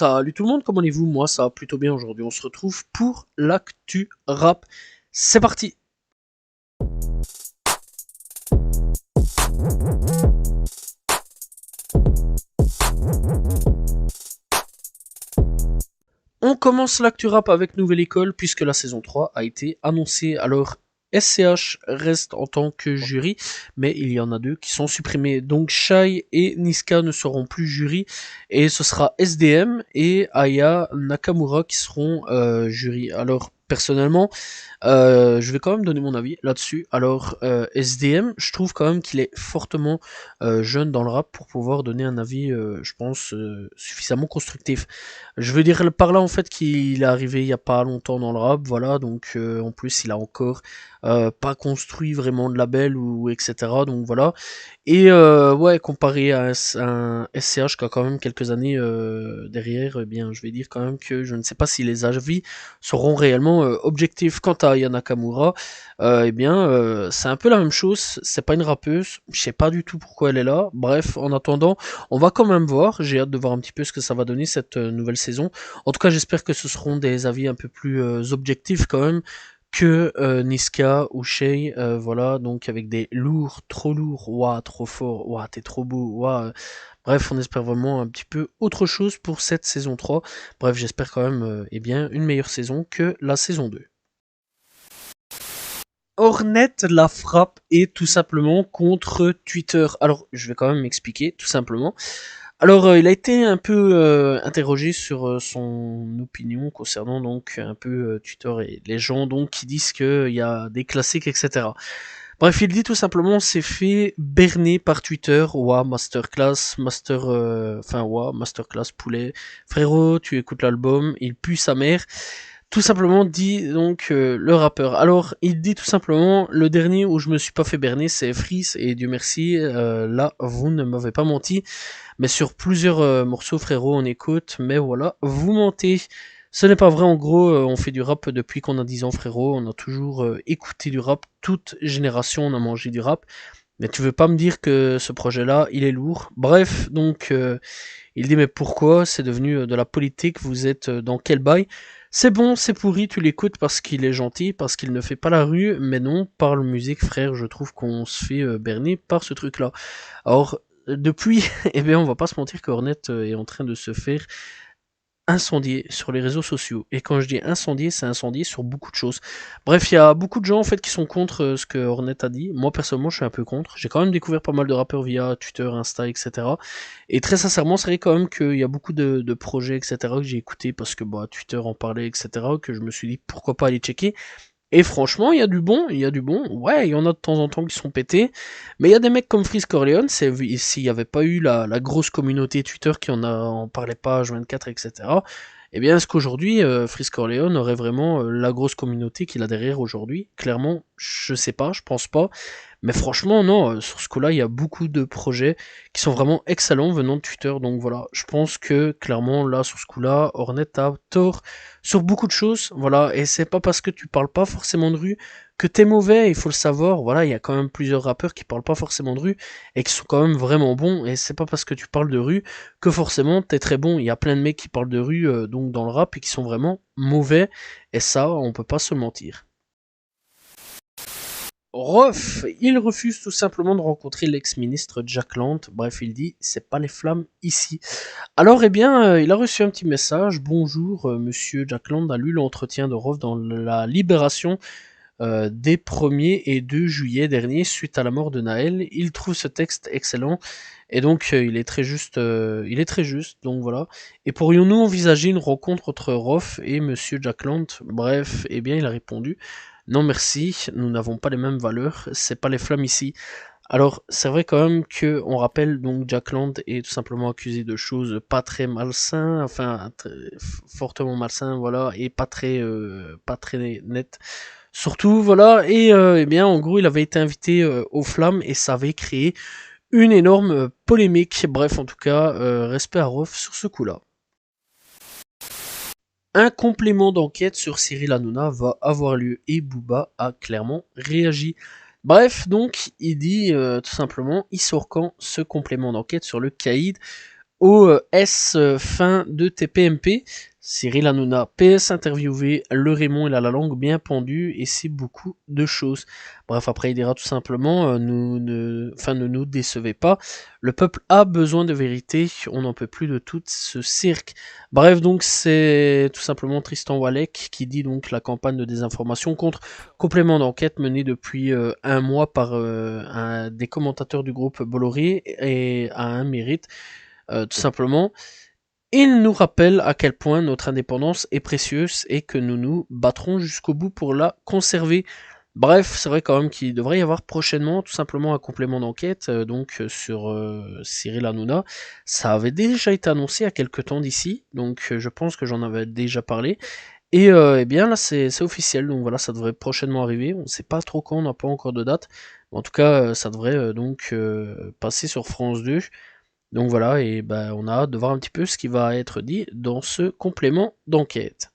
Salut tout le monde, comment allez-vous? Moi ça va plutôt bien aujourd'hui. On se retrouve pour l'actu rap. C'est parti! On commence l'actu rap avec Nouvelle École puisque la saison 3 a été annoncée. Alors SCH reste en tant que jury, mais il y en a deux qui sont supprimés. Donc Shai et Niska ne seront plus jury et ce sera SDM et Aya Nakamura qui seront jury. Alors personnellement, je vais quand même donner mon avis là-dessus. Alors, SDM, je trouve quand même qu'il est fortement jeune dans le rap pour pouvoir donner un avis, je pense, suffisamment constructif. Je veux dire par là en fait qu'il est arrivé il y a pas longtemps dans le rap, voilà, donc en plus il a encore pas construit vraiment de label ou etc. Donc voilà. Et ouais, comparé à un SCH qui a quand même quelques années derrière, eh bien, je vais dire quand même que je ne sais pas si les avis seront réellement objectifs. Quant à Aya Nakamura, eh bien, c'est un peu la même chose. C'est pas une rappeuse. Je sais pas du tout pourquoi elle est là. Bref, en attendant, on va quand même voir. J'ai hâte de voir un petit peu ce que ça va donner cette nouvelle saison. En tout cas, j'espère que ce seront des avis un peu plus objectifs quand même que Niska ou Shay, voilà, donc avec des lourds, trop lourds, ouah, trop fort, ouah, t'es trop beau, ouah. Bref, on espère vraiment un petit peu autre chose pour cette saison 3. Bref, j'espère quand même eh bien, une meilleure saison que la saison 2. Hornet la frappe et tout simplement contre Twitter. Alors, je vais quand même m'expliquer, tout simplement. Alors, il a été un peu interrogé sur son opinion concernant donc un peu Twitter et les gens donc qui disent qu'il y a des classiques, etc. Bref, il dit tout simplement c'est fait berner par Twitter, ouah, masterclass, ouah, masterclass poulet. Frérot, tu écoutes l'album, il pue sa mère. Tout simplement dit donc le rappeur. Alors il dit tout simplement le dernier où je me suis pas fait berner c'est Freeze et Dieu merci là vous ne m'avez pas menti mais sur plusieurs morceaux frérot on écoute mais voilà vous mentez. Ce n'est pas vrai en gros on fait du rap depuis qu'on a 10 ans frérot on a toujours écouté du rap toute génération on a mangé du rap mais tu veux pas me dire que ce projet là il est lourd. Bref donc il dit mais pourquoi c'est devenu de la politique, vous êtes dans quel bail? C'est bon, c'est pourri, tu l'écoutes parce qu'il est gentil, parce qu'il ne fait pas la rue, mais non, parle musique frère, je trouve qu'on se fait berner par ce truc-là. Alors, depuis, eh bien on va pas se mentir que Hornet est en train de se faire incendié sur les réseaux sociaux. Et quand je dis incendié, c'est incendié sur beaucoup de choses. Bref, il y a beaucoup de gens en fait qui sont contre ce que Hornet a dit. Moi personnellement, je suis un peu contre. J'ai quand même découvert pas mal de rappeurs via Twitter, Insta, etc. Et très sincèrement, c'est vrai quand même qu'il y a beaucoup de projets, etc. que j'ai écouté parce que bah, Twitter en parlait, etc. que je me suis dit pourquoi pas aller checker. Et franchement, il y a du bon, il y a du bon. Ouais, il y en a de temps en temps qui sont pétés. Mais il y a des mecs comme Freeze Corleone, s'il n'y avait pas eu la grosse communauté Twitter qui en parlait pas H24, etc. Eh bien, est-ce qu'aujourd'hui, Freeze Corleone aurait vraiment la grosse communauté qu'il a derrière aujourd'hui? Clairement, je sais pas, je pense pas. Mais franchement, non, sur ce coup-là, il y a beaucoup de projets qui sont vraiment excellents venant de Twitter. Donc voilà, je pense que clairement, là, sur ce coup-là, Hornet a tort sur beaucoup de choses. Voilà, et c'est pas parce que tu parles pas forcément de rue que t'es mauvais, il faut le savoir. Voilà, il y a quand même plusieurs rappeurs qui parlent pas forcément de rue et qui sont quand même vraiment bons. Et c'est pas parce que tu parles de rue que forcément t'es très bon. Il y a plein de mecs qui parlent de rue donc dans le rap et qui sont vraiment mauvais. Et ça, on peut pas se mentir. Rof, il refuse tout simplement de rencontrer l'ex-ministre Jack Lant. Bref, il dit c'est pas les flammes ici. Alors, eh bien, il a reçu un petit message. Bonjour, monsieur Jack Lant a lu l'entretien de Rof dans la Libération des 1er et 2 juillet dernier suite à la mort de Naël. Il trouve ce texte excellent et donc il est très juste. Il est très juste. Donc voilà. Et pourrions-nous envisager une rencontre entre Rof et monsieur Jack Lant? Bref, eh bien, il a répondu. Non merci, nous n'avons pas les mêmes valeurs, c'est pas les flammes ici. Alors, c'est vrai quand même que on rappelle donc Jack Land est tout simplement accusé de choses pas très malsains, enfin fortement malsains, voilà, et pas très net. Surtout, voilà, et eh bien en gros il avait été invité aux flammes et ça avait créé une énorme polémique. Bref, en tout cas, respect à Rof sur ce coup-là. Un complément d'enquête sur Cyril Hanouna va avoir lieu et Booba a clairement réagi. Bref, donc, il dit tout simplement, il sort quand ce complément d'enquête sur le caïd OS fin de TPMP. Cyril Hanouna, PS interviewé, le Raymond il a la langue bien pendue et c'est beaucoup de choses. Bref, après il dira tout simplement, ne nous décevez pas, le peuple a besoin de vérité, on n'en peut plus de tout ce cirque. Bref, donc c'est tout simplement Tristan Walek qui dit donc la campagne de désinformation contre complément d'enquête menée depuis un mois par des commentateurs du groupe Bolloré et a un mérite, tout simplement. Il nous rappelle à quel point notre indépendance est précieuse et que nous nous battrons jusqu'au bout pour la conserver. Bref, c'est vrai quand même qu'il devrait y avoir prochainement tout simplement un complément d'enquête sur Cyril Hanouna. Ça avait déjà été annoncé il y a quelques temps d'ici, donc je pense que j'en avais déjà parlé. Et eh bien là c'est officiel, donc voilà, ça devrait prochainement arriver. On ne sait pas trop quand, on n'a pas encore de date. En tout cas, ça devrait passer sur France 2. Donc voilà, et ben on a hâte de voir un petit peu ce qui va être dit dans ce complément d'enquête.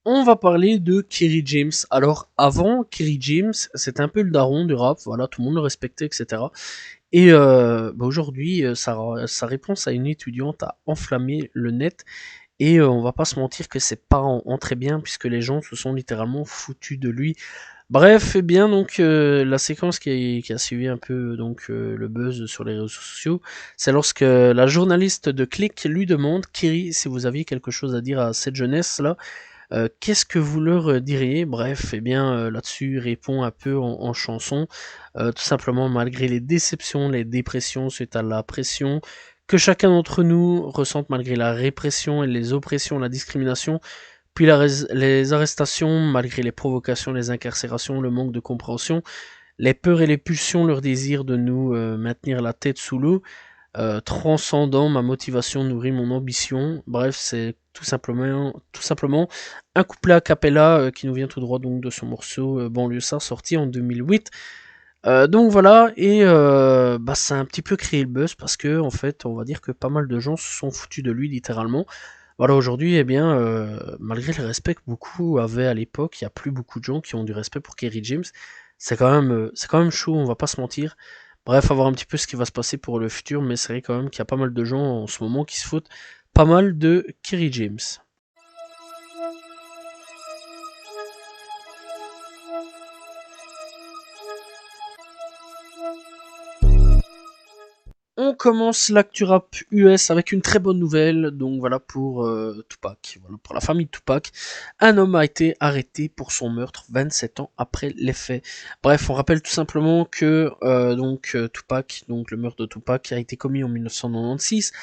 On va parler de Kerry James. Alors avant, Kerry James, c'était un peu le daron du rap, voilà, tout le monde le respectait, etc. Et aujourd'hui, sa réponse à une étudiante a enflammé le net. Et on va pas se mentir que c'est pas en très bien, puisque les gens se sont littéralement foutus de lui. Bref, eh bien donc la séquence qui a suivi un peu le buzz sur les réseaux sociaux, c'est lorsque la journaliste de Click lui demande Kiri si vous aviez quelque chose à dire à cette jeunesse là, qu'est-ce que vous leur diriez? Bref, eh bien là-dessus il répond un peu en chanson, tout simplement malgré les déceptions, les dépressions suite à la pression que chacun d'entre nous ressente malgré la répression et les oppressions, la discrimination. Puis les arrestations, malgré les provocations, les incarcérations, le manque de compréhension, les peurs et les pulsions, leur désir de nous maintenir la tête sous l'eau, transcendant ma motivation, nourrit mon ambition. Bref, c'est tout simplement un couplet a cappella qui nous vient tout droit donc de son morceau Banlieusard sorti en 2008. Donc voilà, et ça a un petit peu créé le buzz parce que en fait, on va dire que pas mal de gens se sont foutus de lui littéralement. Voilà, aujourd'hui, eh bien, malgré le respect que beaucoup avaient à l'époque, il y a plus beaucoup de gens qui ont du respect pour Kerry James. C'est quand même chaud, on va pas se mentir. Bref, à voir un petit peu ce qui va se passer pour le futur, mais c'est vrai quand même qu'il y a pas mal de gens en ce moment qui se foutent pas mal de Kerry James. On commence l'actu rap US avec une très bonne nouvelle, donc voilà pour Tupac, voilà pour la famille de Tupac. Un homme a été arrêté pour son meurtre 27 ans après les faits. Bref, on rappelle tout simplement que Tupac, donc le meurtre de Tupac a été commis en 1996,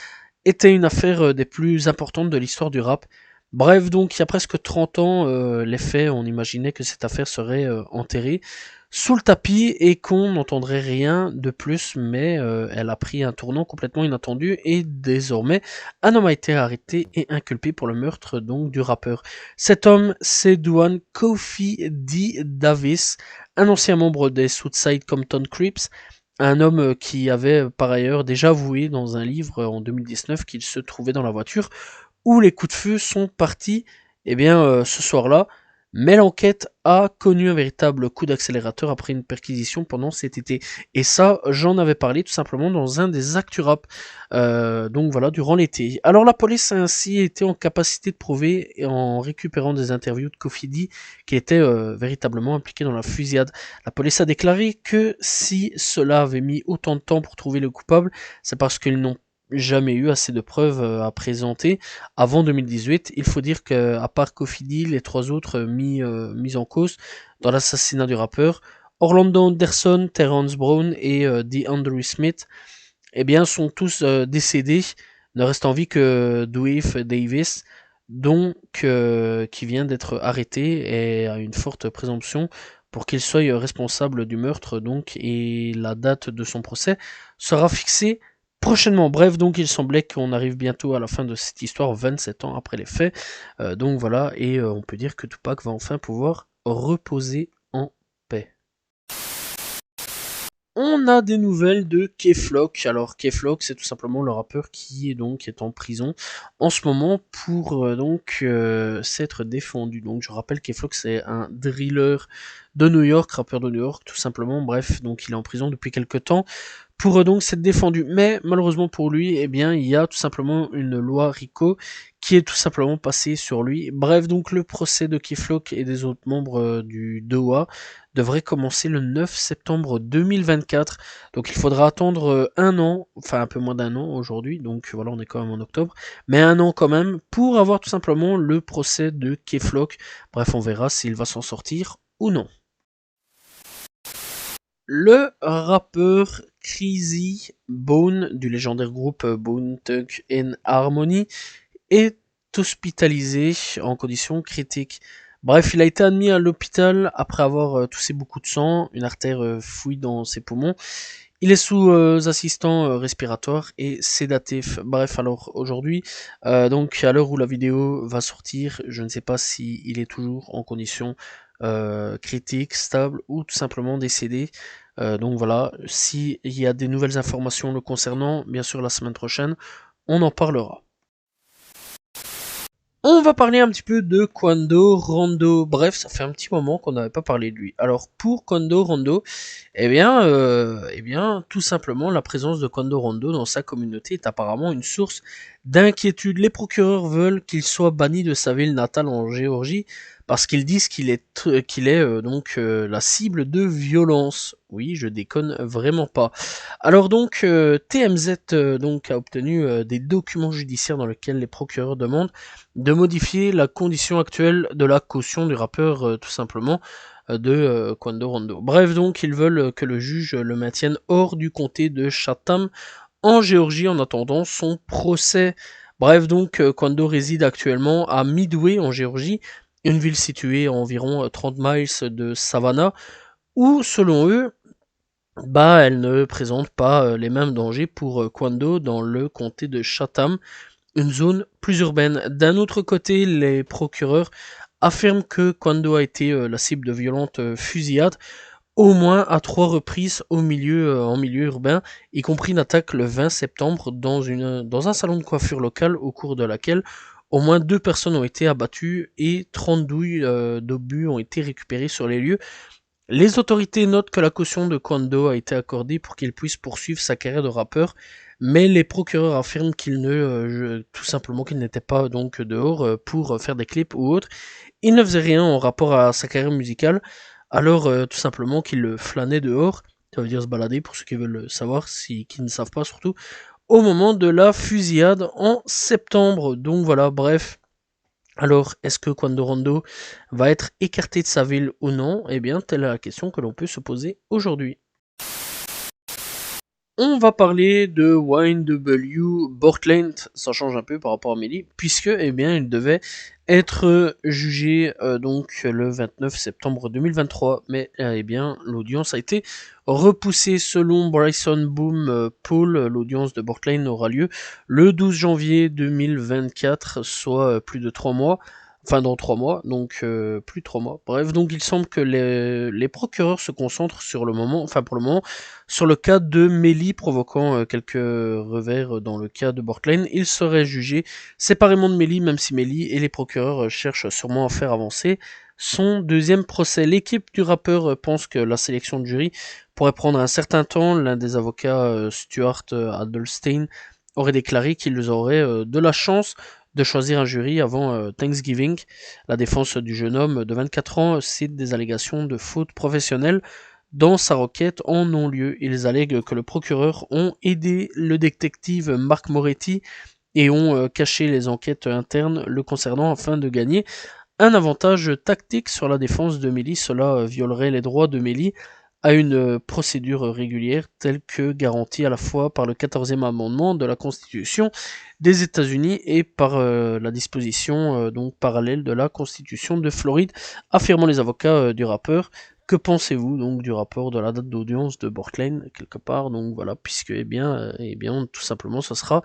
était une affaire des plus importantes de l'histoire du rap. Bref, donc il y a presque 30 ans, les faits, on imaginait que cette affaire serait enterrée sous le tapis et qu'on n'entendrait rien de plus, mais elle a pris un tournant complètement inattendu et désormais un homme a été arrêté et inculpé pour le meurtre donc du rappeur. Cet homme, c'est Duane Kofi D. Davis, un ancien membre des Southside Compton Crips, un homme qui avait par ailleurs déjà avoué dans un livre en 2019 qu'il se trouvait dans la voiture où les coups de feu sont partis, ce soir-là. Mais l'enquête a connu un véritable coup d'accélérateur après une perquisition pendant cet été. Et ça, j'en avais parlé tout simplement dans un des Actu Rap, donc voilà, durant l'été. Alors la police a ainsi été en capacité de prouver, en récupérant des interviews de Kofi D, qui était véritablement impliqué dans la fusillade. La police a déclaré que si cela avait mis autant de temps pour trouver le coupable, c'est parce qu'ils n'ont jamais eu assez de preuves à présenter avant 2018. Il faut dire qu'à part Kofi D, les trois autres mis en cause dans l'assassinat du rappeur, Orlando Anderson, Terrence Brown et DeAndre Smith, eh bien, sont tous décédés. Ne reste en vie que Dwayne Davis, qui vient d'être arrêté et a une forte présomption pour qu'il soit responsable du meurtre, et la date de son procès sera fixée prochainement. Bref, donc il semblait qu'on arrive bientôt à la fin de cette histoire, 27 ans après les faits. Donc voilà, et on peut dire que Tupac va enfin pouvoir reposer en paix. On a des nouvelles de K-Flock. Alors K-Flock, c'est tout simplement le rappeur qui est en prison en ce moment pour s'être défendu. Donc je rappelle K-Flock, c'est un driller de New York, rappeur de New York tout simplement. Bref, donc il est en prison depuis quelques temps pour donc s'être défendu. Mais malheureusement pour lui, eh bien, il y a tout simplement une loi RICO qui est tout simplement passée sur lui. Bref, donc le procès de Keyflock et des autres membres du DOA devrait commencer le 9 septembre 2024. Donc il faudra attendre un an, enfin un peu moins d'un an aujourd'hui, donc voilà, on est quand même en octobre, mais un an quand même, pour avoir tout simplement le procès de Keyflock. Bref, on verra s'il va s'en sortir ou non. Le rappeur Crazy Bone du légendaire groupe Bone Thugs and Harmony est hospitalisé en conditions critiques. Bref, il a été admis à l'hôpital après avoir toussé beaucoup de sang, une artère fouille dans ses poumons. Il est sous assistant respiratoire et sédatif. Bref, alors aujourd'hui, donc à l'heure où la vidéo va sortir, je ne sais pas si il est toujours en condition critique, stable ou tout simplement décédé. Donc voilà, s'il y a des nouvelles informations le concernant, bien sûr la semaine prochaine, on en parlera. On va parler un petit peu de Quando Rondo. Bref, ça fait un petit moment qu'on n'avait pas parlé de lui. Alors pour Quando Rondo, tout simplement, la présence de Quando Rondo dans sa communauté est apparemment une source d'inquiétude. Les procureurs veulent qu'il soit banni de sa ville natale en Géorgie parce qu'ils disent qu'il est la cible de violence. Oui, je déconne vraiment pas. Alors donc TMZ donc a obtenu des documents judiciaires dans lesquels les procureurs demandent de modifier la condition actuelle de la caution du rappeur tout simplement de Quando Rondo. Bref, donc ils veulent que le juge le maintienne hors du comté de Chatham en Géorgie en attendant son procès. Bref, donc Quando réside actuellement à Midway en Géorgie, une ville située à environ 30 miles de Savannah, où selon eux, elle ne présente pas les mêmes dangers pour Quando dans le comté de Chatham, une zone plus urbaine. D'un autre côté, les procureurs affirment que Quando a été la cible de violentes fusillades, au moins à 3 reprises en milieu urbain, y compris une attaque le 20 septembre dans un salon de coiffure local au cours de laquelle au moins 2 personnes ont été abattues et 30 douilles d'obus ont été récupérées sur les lieux. Les autorités notent que la caution de Quando a été accordée pour qu'il puisse poursuivre sa carrière de rappeur, mais les procureurs affirment tout simplement qu'il n'était pas donc dehors pour faire des clips ou autre. Il ne faisait rien en rapport à sa carrière musicale, alors tout simplement qu'il flânait dehors, ça veut dire se balader pour ceux qui veulent savoir, qui ne savent pas surtout, au moment de la fusillade en septembre. Donc voilà, bref. Alors, est-ce que Quando Rondo va être écarté de sa ville ou non? Eh bien, telle est la question que l'on peut se poser aujourd'hui. On va parler de YNW Bortland, ça change un peu par rapport à Melly, puisque il devait être jugé donc le 29 septembre 2023, mais l'audience a été repoussée. Selon Bryson Boom Paul, l'audience de Bortland aura lieu le 12 janvier 2024, soit plus de 3 mois. Enfin, dans 3 mois, donc plus de 3 mois. Bref, donc il semble que les procureurs se concentrent pour le moment, sur le cas de Melly provoquant quelques revers dans le cas de Bortland. Il serait jugé séparément de Melly, même si Melly et les procureurs cherchent sûrement à faire avancer son deuxième procès. L'équipe du rappeur pense que la sélection de jury pourrait prendre un certain temps. L'un des avocats, Stuart Adelstein, aurait déclaré qu'ils auraient de la chance de choisir un jury avant Thanksgiving. La défense du jeune homme de 24 ans cite des allégations de faute professionnelle dans sa requête en non-lieu. Ils allèguent que le procureur ont aidé le détective Marc Moretti et ont caché les enquêtes internes le concernant afin de gagner un avantage tactique sur la défense de Melly. Cela violerait les droits de Melly à une procédure régulière telle que garantie à la fois par le 14e amendement de la Constitution des États-Unis et par la disposition donc parallèle de la Constitution de Floride, affirmant les avocats du rappeur. Que pensez-vous donc du rapport de la date d'audience de Bortland quelque part? Donc voilà, puisque tout simplement ça sera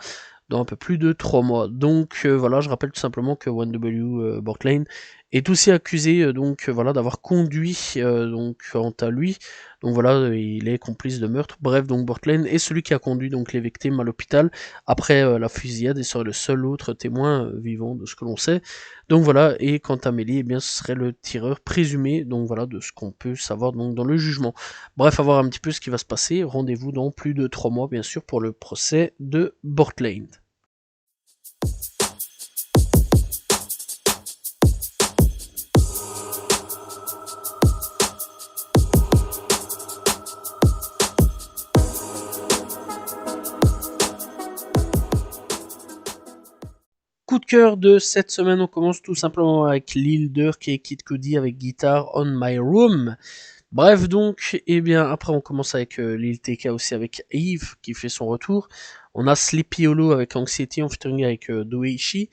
dans un peu plus de 3 mois. Donc voilà, je rappelle tout simplement que 1W Bortland est aussi accusé voilà d'avoir conduit donc quant à lui. Donc voilà, il est complice de meurtre. Bref, donc Bortlen est celui qui a conduit donc les victimes à l'hôpital après la fusillade et serait le seul autre témoin vivant de ce que l'on sait. Donc voilà, et quant à Melly, eh bien ce serait le tireur présumé, donc voilà, de ce qu'on peut savoir donc dans le jugement. Bref, à voir un petit peu ce qui va se passer. Rendez-vous dans plus de 3 mois, bien sûr, pour le procès de Bortlen. Coup de cœur de cette semaine, on commence tout simplement avec Lil Durk et Kid Cudi avec Guitar on My Room. Bref donc, eh bien après on commence avec Lil TK aussi avec Eve qui fait son retour. On a Sleepy Hollow avec Anxiety en featuring avec Doeishi.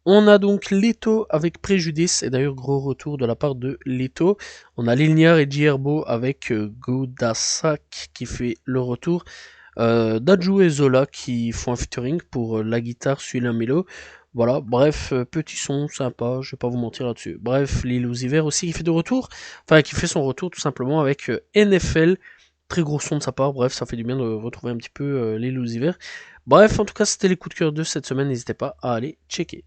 On a donc Leto avec Préjudice, et d'ailleurs gros retour de la part de Leto. On a Lil Niar et Gierbo avec Godasak qui fait le retour. Daju et Zola qui font un featuring pour la guitare, suit la mélo. Voilà, bref, petit son sympa, je vais pas vous mentir là-dessus. Bref, Lil Uzi Vert aussi qui fait de retour, enfin qui fait son retour tout simplement avec NFL, très gros son de sa part. Bref, ça fait du bien de retrouver un petit peu Lil Uzi Vert. Bref, en tout cas, c'était les coups de cœur de cette semaine, n'hésitez pas à aller checker.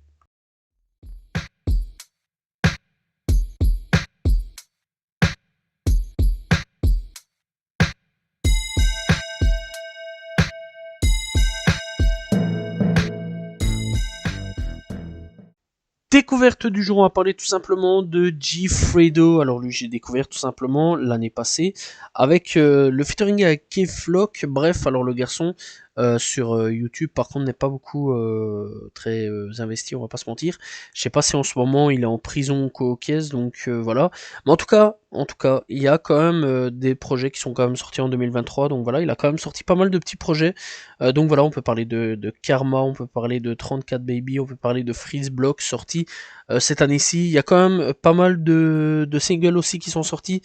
Découverte du jour, on va parler tout simplement de G-Fredo. Alors lui, j'ai découvert tout simplement l'année passée avec le featuring avec K-Flock. Bref, alors le garçon sur YouTube, par contre, n'est pas beaucoup très investi, on va pas se mentir. Je sais pas si en ce moment il est en prison co-caisse, donc voilà. Mais en tout cas, il y a quand même des projets qui sont quand même sortis en 2023. Donc voilà, il a quand même sorti pas mal de petits projets. Donc voilà, on peut parler de Karma, on peut parler de 34 Baby, on peut parler de Freeze Block sorti cette année-ci. Il y a quand même pas mal de singles aussi qui sont sortis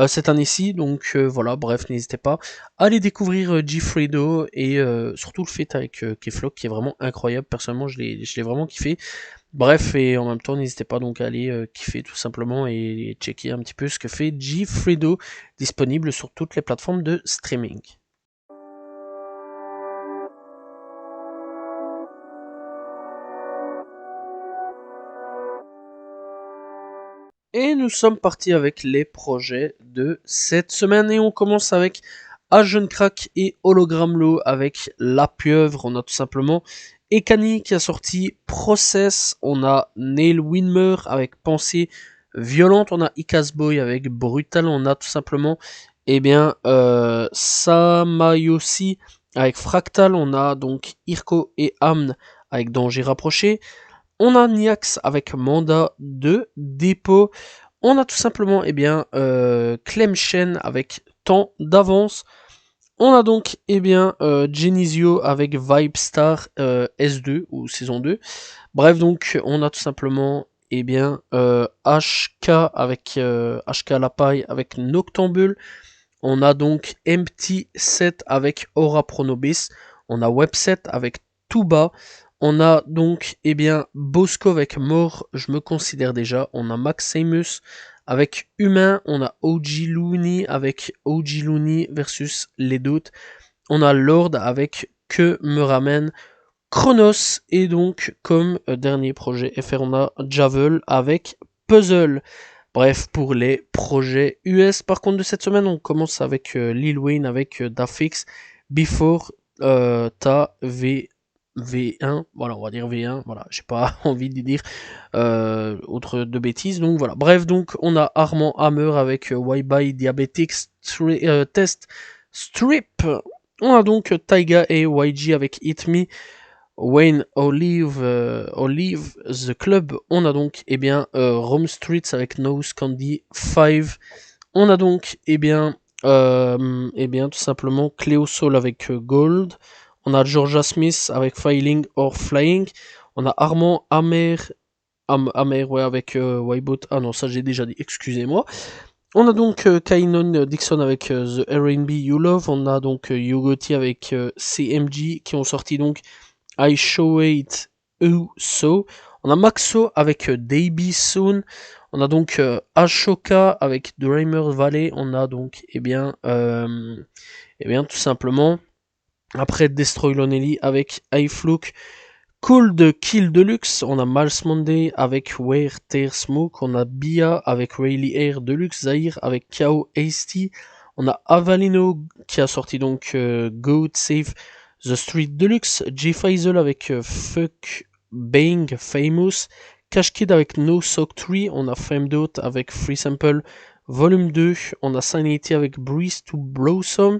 cette année-ci. Donc voilà, bref, n'hésitez pas à aller découvrir G-Fredo et surtout le fait avec Keflock qui est vraiment incroyable. Personnellement, je l'ai vraiment kiffé. Bref, et en même temps, n'hésitez pas donc à aller kiffer tout simplement et checker un petit peu ce que fait G-Fredo, disponible sur toutes les plateformes de streaming. Et nous sommes partis avec les projets de cette semaine et on commence avec Agent Crack et Hologram Low avec La Pieuvre. On a tout simplement Ekani qui a sorti Process, on a Neil Winmer avec Pensée Violente, on a Ikasboy avec Brutal, on a tout simplement Samayoshi avec Fractal, on a donc Irko et Amn avec Danger Rapproché. On a Niax avec Manda de Dépôt. On a tout simplement Clem Shen avec Temps d'avance. On a donc Genesio avec Vibestar S2 ou saison 2. Bref, donc on a tout simplement HK avec HK La Paille avec Noctambule. On a donc Empty 7 avec Aura Pronobis. On a Webset avec Tuba. On a donc Bosco avec Mort, je me considère déjà. On a Maximus avec Humain. On a OG Looney avec OG Looney versus les doutes. On a Lord avec Que me ramène Chronos. Et donc comme dernier projet FR, on a Javel avec Puzzle. Bref, pour les projets US, par contre, de cette semaine, on commence avec Lil Wayne, avec Dafix, Before, Ta, V1, voilà, on va dire V1, voilà, j'ai pas envie de dire autre de bêtises, donc voilà. Bref, donc, on a Armand Hammer avec Why By Diabetics Test Strip. On a donc Taiga et YG avec Hit Me. Wayne Olive The Club. On a donc Rome Streets avec Nose Candy 5. On a donc tout simplement Cleo Soul avec Gold. On a Georgia Smith avec Filing or Flying. On a Armand Amer ouais, avec Wybot. Ah non, ça j'ai déjà dit, excusez-moi. On a donc Kainon Dixon avec The R&B You Love. On a donc Yogoti avec CMG qui ont sorti donc I Show It So. On a Maxo avec Davey Soon. On a donc Ashoka avec Dreamer Valley. On a donc, tout simplement, après Destroy Lonely avec iFluke. Cold Kill Deluxe, on a Miles Monday avec Where Tear Smoke, on a Bia avec Rayleigh Air Deluxe, Zahir avec Kao Hasty, on a Avalino qui a sorti donc Goat Save The Street Deluxe, J Faisal avec Fuck Bang Famous, Cash Kid avec No Sock 3, on a Femdot avec Free Sample Volume 2, on a Sanity avec Breeze to Blossom,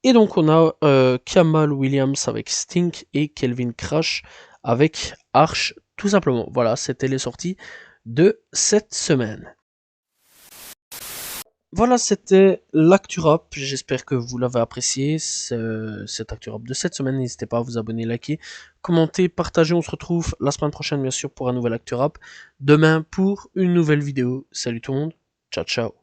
et donc on a Kamal Williams avec Stink et Kelvin Crash avec Arch, tout simplement. Voilà, c'était les sorties de cette semaine. Voilà, c'était l'ActuRap. J'espère que vous l'avez apprécié, cet ActuRap de cette semaine. N'hésitez pas à vous abonner, liker, commenter, partager. On se retrouve la semaine prochaine, bien sûr, pour un nouvel ActuRap. Demain, pour une nouvelle vidéo. Salut tout le monde. Ciao, ciao.